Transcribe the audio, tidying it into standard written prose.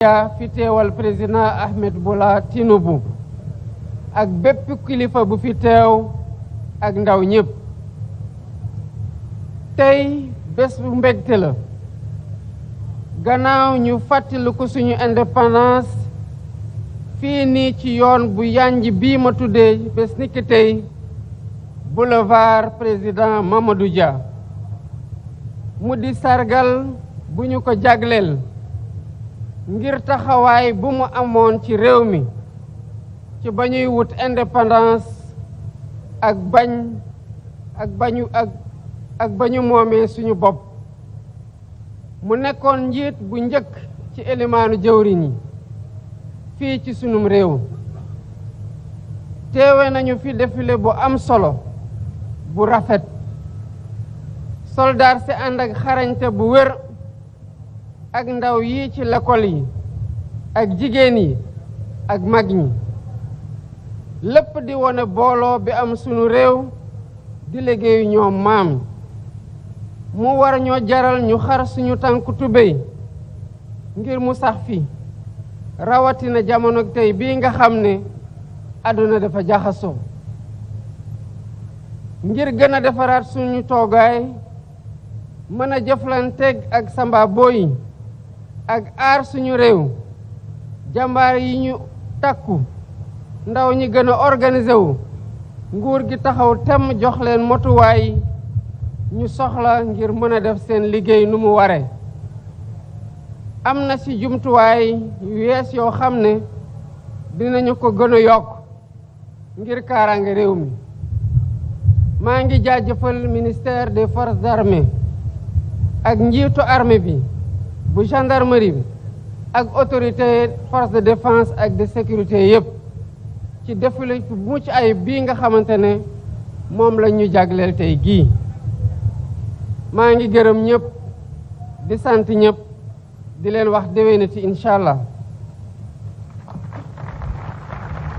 yaa fi teewal président Ahmed Bola Tinubu ak bépp kilifa bu fi teew ak ndaw ñëpp tey bés bu mbégte la gannaaw ñu fàttaliku suñu indépendance fii nii ci yoon bu yanj bii ma tuddee bés niki tey boulevard président Mamadou Dia mu di sargal bu ñu ko jagleel ngir taxawaay bu mu amoon ci réew mi ci ba ñuy wut indépendance ak ba ñu moomee suñu bopp mu nekkoon njiit bu njëkk ci élimaanu jëwriñ yi fii ci sunum réew teewe nañu fi défilé bu am solo bu rafet soldaar si ànd ak xarañte bu wér ak ndaw yi ci l'école yi ak jigéen yi ak mag ñi lépp di wone booloo bi am sunu réew di liggéeyu ñoom maam mu war ñoo jaral ñu xar suñu tànku tubéy ngir mu sax fi rawatina jamono tey bii nga xam ne àdduna dafa jaxasoo ngir gën a defaraat suñu toogaay mën a jëflanteeg ak samba boy ak aar suñu réew jàmbaar yi ñu takku ndaw ñi gën a organisé wu nguur gi taxaw temm jox leen motuwaay ñu soxla ngir mën a def seen liggéey nu mu ware am na ci jumtuwaay yu yees yoo xam ne dinañu ko gën a yokk ngir kaaraange réew mi maa ngi jaajëfal ministère des forces armées ak njiitu armée bi bu gendarmerie bi ak autorité force de défense ak de sécurité yépp ci défilé bu mucc ayib bii nga xamante ne moom la ñu jagleel tey gii maa ngi gërëm ñëpp di sant ñëpp di leen wax déwénati incha allah